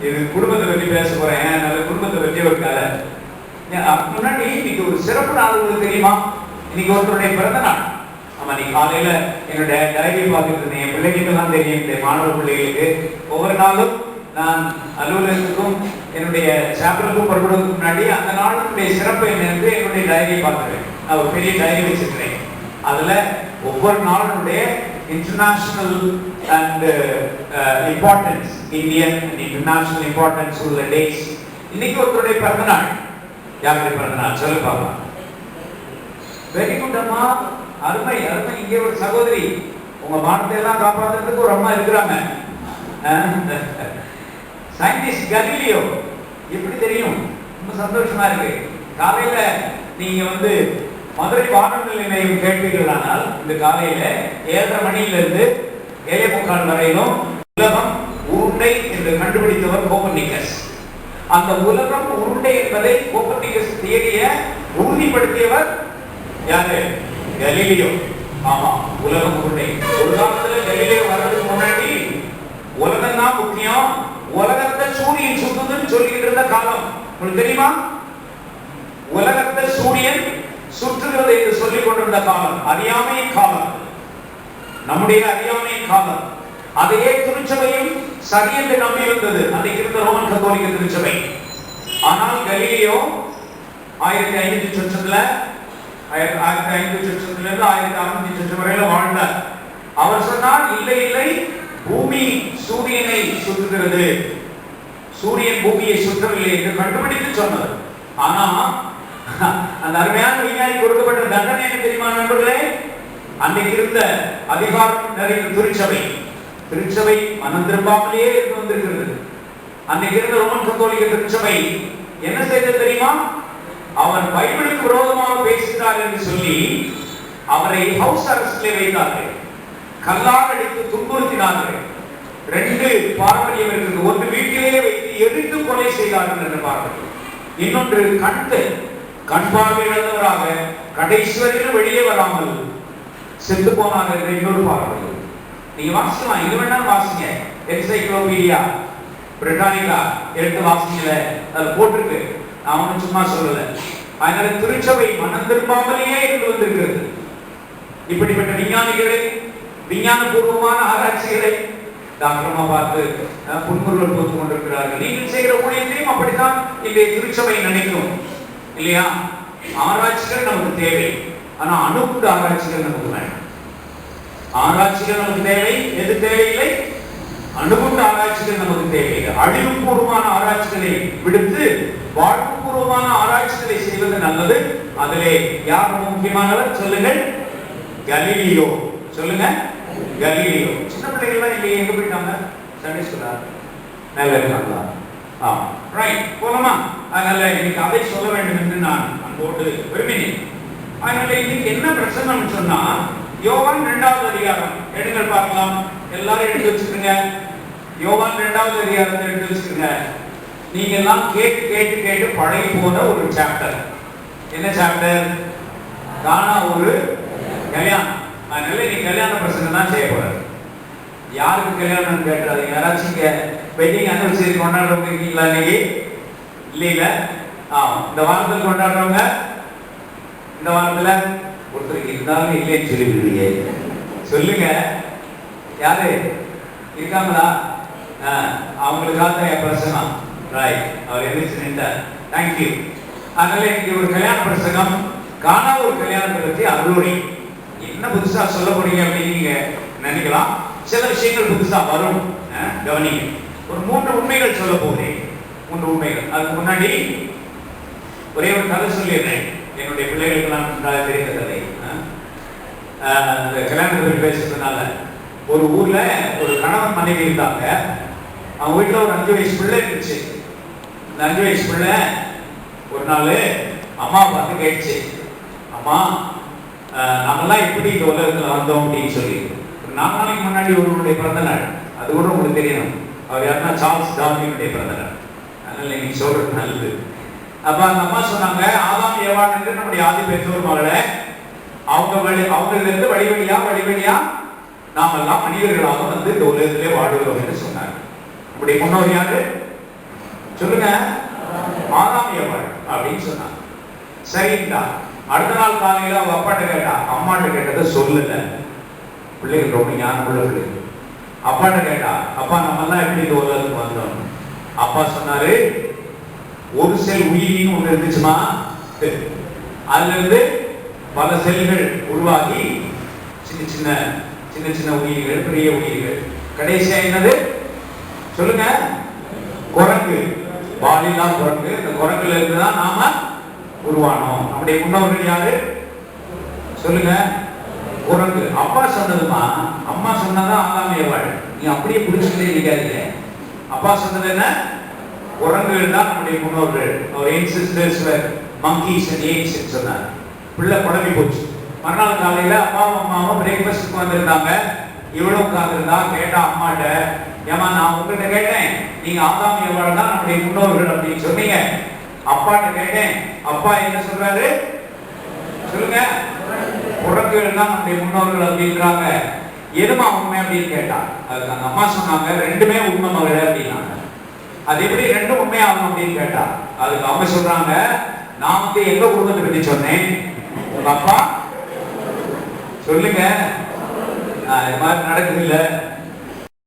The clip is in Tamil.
இது குடும்பத்தை பற்றி பேச போறேன். அதனால குடும்பத்தை பற்றி ஒரு கதை. முன்னாடி இன்னைக்கு ஒரு சிறப்பு நாள் உங்களுக்கு தெரியுமா? இன்னைக்கு ஒருத்தருடைய பிறந்த நாள். ஆமா, நீ காலையில என்னுடைய டைரி பார்த்துட்டு இருந்தேன். என் பிள்ளைகளுக்கெல்லாம் தெரியும், இந்த மாணவ பிள்ளைகளுக்கு ஒவ்வொரு நாளும் நான் அலுவலகத்துக்கும் என்னுடைய சாப்பிடருக்கும் புறப்படுவதற்கு முன்னாடி அந்த நாளுடைய சிறப்பு என்னன்னு என்னுடைய டைரியை பார்த்துருவேன். நான் ஒரு பெரிய டைரி வச்சிருக்கிறேன். அதுல ஒவ்வொரு நாளுடைய international and importance, Indian and international importance உள்ள டேஸ். இன்னைக்கு ஒருத்தருடைய பிறந்த நாள். யாருடைய பிறந்த நாள் சொல்லு பார்க்கலாம். வெரி குட் அம்மா, அருமை அருமை. இங்கே ஒரு சகோதரி, உங்க மானத்தை எல்லாம் காப்பாற்றுறதுக்கு ஒரு அம்மா இருக்கிறாங்க. Scientist Galileo. எப்படி தெரியும்? ரொம்ப சந்தோஷமா இருக்கு. காலையில நீங்க மதுரை வானொலி நிலையம் கேட்பீர்களானால் இந்த காலையில 7:30 மணியிலிருந்து 7:45 வரையிலும் உலகம் உருண்டை என்று கண்டுபிடித்தவர் கோப்பர்னிக்கஸ். அந்த உலகம் உருண்டை என்பதை கோப்பர்னிக்கஸ் தியரிய உறுதிப்படுத்தியவர் யாரு? கலீலியோ. ஆமா, உலகம் உருண்டை. ஒரு காலத்துல கலீலியோ வர்றதுக்கு முன்னாடி உலகம் தான் முக்கியம், உலகத்தை சூரியன் சுத்துதுன்னு சொல்லிட்டு இருந்த காலம் உங்களுக்கு தெரியுமா? உலகத்தை சூரியன் சுற்றுகிறது என்று சொல்லிக் கொண்டிருந்த காலம் அறியாமை காலம், நம்முடைய அறியாமை காலம். அதையே திருச்சபையும் சரி என்று நம்பி வந்தது அன்றைக்கு இருந்த ரோமன் கத்தோலிக்க திருச்சபை. ஆனால் கலீலியோ 1500 சொச்சத்துல 1500 சொச்சத்துல இருந்து 1600 சொச்சம் வரையில வாழ்ந்தார். அவர் சொன்னார், இல்லை இல்லை, பூமி சூரியனை சுற்றுகிறது, சூரியன் பூமியை சுற்றவில்லை என்று கண்டுபிடித்து சொன்னது. ஆனா அந்த அருமையான விஞ்ஞானி கொடுக்கப்பட்ட தண்டனை என்ன தெரியுமா நண்பர்களே? அன்னைக்கு இருந்த அதிகாரம் நிறைந்த திருச்சபை மனம் திரும்பாமலேயே இருந்து வந்திருக்கிறது. அன்னைக்கு இருந்த ரோமன் கத்தோலிக்க திருச்சபை என்ன செய்தது தெரியுமா? அவர் பைபிளுக்கு விரோதமாக பேசுகிறார் என்று சொல்லி அவரை ஹவுஸ் அரெஸ்ட்ல வைத்தார்கள். கல்லால் அடித்து துன்புறுத்தினார்கள். 2 பாரம்பரியம் இருக்கிறது. ஒன்று வீட்டிலேயே வைத்து எரித்து கொலை செய்தார்கள் என்ற பாரம்பரியம். இன்னொன்று கண் பார்வை இழந்தவராக கடைசி வரையிலும் வெளியே வராமல் செத்து போனார் என்ற இன்னொரு பாரம்பரியம். நீங்க வாசிக்கலாம், இது வேணாலும் வாசிங்க. என்சைக்ளோபீடியா பிரிட்டானிகா எடுத்து வாசிக்கல, அதுல போட்டிருக்கு. நான் ஒன்னும் சும்மா சொல்லல. அதனால திருச்சபை மனம் திரும்பாமலேயே இருந்து வந்திருக்கிறது. இப்படிப்பட்ட விஞ்ஞானிகளை, விஞ்ஞானபூர்வமான ஆராய்ச்சிகளை டாக்டர்மா பார்த்து புன்முறுவல் போட்டு கொண்டிருக்கிறார்கள். நீங்கள் செய்கிற ஊழியத்தையும் அப்படித்தான் இந்த திருச்சபை நினைக்கும் இல்லையா? ஆராய்ச்சிகள் நமக்கு தேவை, ஆனா அணுகுண்டு ஆராய்ச்சிகள் நமக்கு வேண்டாம். ஆராய்ச்சிகள் நமக்கு தேவை, எது தேவையில்லை? அணுகுண்டு ஆராய்ச்சிகள் நமக்கு தேவையில்லை. அழிவுபூர்வமான ஆராய்ச்சிகளை விடுத்து வாழ்வுபூர்வமான ஆராய்ச்சிகளை செய்வது நல்லது. அதிலே யார் முக்கியமானவர் சொல்லுங்கள்? கலீலியோ. சொல்லுங்க, கலீலியோ. சின்ன பிள்ளைகள்லாம் இங்க எங்க போயிட்டாங்க? சண்டே ஸ்கூலா? மேல இருக்காங்களா? ரைட், போலாமா? அதனால இன்னைக்கு அதை சொல்ல வேண்டும் என்று நான் அன்போடு விரும்பினேன். அதனால இன்னைக்கு என்ன பிரச்சனை சொன்னா, யோவான் 2வது அதிகாரம் எடுங்கள் பார்க்கலாம். எல்லாரும் எடுத்து வச்சுக்கோங்க. யோவான் 2வது அதிகாரத்தை எடுத்து வச்சுக்கோங்க. நீங்க எல்லாம் கேட்டு கேட்டு கேட்டு பழகி போன ஒரு சாப்டர். என்ன சாப்டர்? கானா ஒரு கல்யாணம். அதனால நீ கல்யாண பிரசங்கம் தான் செய்ய போற. யாருக்கு கல்யாணம் கேட்டாதீங்க. யாராச்சும் இங்க வெட்டிங் அனிவர்சரி கொண்டாடுறவங்க இருக்கீங்களா இன்னைக்கு? இல்லையில இந்த வாரத்தில் கொண்டாடுறவங்க, இந்த வாரத்துல ஒருத்தருக்கு இருந்தாலும் இல்லைன்னு சொல்லிவிடுவீங்க. சொல்லுங்க, யாரு இருக்காங்களா? அவங்களுக்காக என் பிரசங்கம். ரைட், அவர் எந்திரிச்சு நின்றார். தேங்க்யூ. அதனால இன்னைக்கு ஒரு கல்யாண பிரசங்கம், கானா ஒரு கல்யாணத்தை பற்றி அருளை. என்ன புதுசா சொல்ல போறீங்க அப்படின்னு நீங்க நினைக்கலாம். சில விஷயங்கள் புதுசா வரும், கவனிங்க. ஒரு 3 உண்மைகள் சொல்ல போகிறேன். 3 உண்மைகள். அதுக்கு முன்னாடி ஒரே ஒரு கதை சொல்லிடுறேன். என்னுடைய பிள்ளைகளுக்கெல்லாம் தெரிந்த கதை. கல்யாணத்தை பேசுறதுனால ஒரு ஊர்ல ஒரு கணவன் மனைவி இருந்தாங்க. அவங்க வீட்டுல ஒரு 5 வயசு பிள்ளை இருந்துச்சு. அந்த 5 வயசு பிள்ளை ஒரு நாள் அம்மா பார்த்து கேட்டுச்சு, அம்மா நாமெல்லாம் எப்படி இந்த உலகத்துல வந்தோம் அப்படின்னு சொல்லி. ஒரு 4 நாளைக்கு முன்னாடி ஒருவருடைய பிறந்த நாள், அது கூட உங்களுக்கு தெரியணும். அவர் யாருன்னா சார்ல்ஸ் டார்வினுடைய பிறந்த நாள். அதனால நீங்க சொல்றது நல்லது. அப்ப அந்த அம்மா சொன்னாங்க, ஆதாம் ஏவாள் என்று நம்முடைய ஆதி பெற்றோர் மகளை அவங்களிலிருந்து வழிவழியா நாமெல்லாம் மனிதர்களாக இந்த உலகத்திலே வாழுகிறோம் என்று சொன்னாங்க. நம்முடைய முன்னோர் யாரு சொல்லுங்க? ஆதாம் ஏவாள் அப்படின்னு சொன்னாங்க. சரிங்களா? அடுத்த நாள் காலையில அவங்க அப்பாட்ட கேட்டா, அம்மாட்ட கேட்டதை சொல்லல. பிள்ளைகள் ரொம்ப ஞானமுள்ள பிள்ளைகள். அப்பாட்ட கேட்டா, அப்பா நம்ம எல்லாம் எப்படி இந்த உலகத்துக்கு வந்தோம்? அப்பா சொன்னாரு, ஒரு செல் உயிரின்னு ஒண்ணு இருந்துச்சுமா, அதுல இருந்து பல செல்கள் உருவாகி சின்ன சின்ன சின்ன சின்ன உயிர்கள், பெரிய உயிர்கள், கடைசியா என்னது சொல்லுங்க? குரங்கு. வாலில்லாம் குரங்கு. இந்த குரங்குல இருந்துதான் நாம உருவானோம். நம்முடைய முன்னோர்கள் யாரு சொல்லுங்க? குரங்கு. அப்பா சொன்னதுமா, அம்மா சொன்னதான் ஆதாம் ஏவாள். நீ அப்படியே புடிச்சுக்கிட்டே இருக்காதீங்க. அப்பா சொன்னது என்ன? குரங்குகள் தான் நம்முடைய முன்னோர்கள். அவர் ancestors were monkeys and apes ன்னு சொன்னார். பிள்ளை குழம்பி போச்சு. மறுநாள் காலையில அப்பாவும் அம்மாவும் பிரேக்ஃபாஸ்ட்க்கு வந்திருந்தாங்க. இவ்வளவு உட்கார்ந்துருந்தா. கேட்டா அம்மாட்ட, ஏமா நான் உங்ககிட்ட கேட்டேன், நீங்க ஆதாம் ஏவாள் தான் நம்முடைய முன்னோர்கள் அப்படின்னு சொன்னீங்க. அப்பாட்ட கேட்டேன், அப்பா என்ன சொல்றாரு சொல்லுங்க? குரங்குகள் தான் நம்முடைய முன்னோர்கள் அப்படின்றாங்க. எதுமா உண்மை அப்படின்னு கேட்டா, அதுக்கு அந்த அம்மா சொன்னாங்க, ரெண்டுமே உண்மை மகளே அப்படின்னாங்க. அது எப்படி ரெண்டும் உண்மையாகும் அப்படின்னு கேட்டா, அதுக்கு அவங்க சொல்றாங்க, நான் வந்து எங்க குடும்பத்தை பத்தி சொன்னேன், உங்க அப்பா சொல்லுங்க இது மாதிரி நடக்குது இல்ல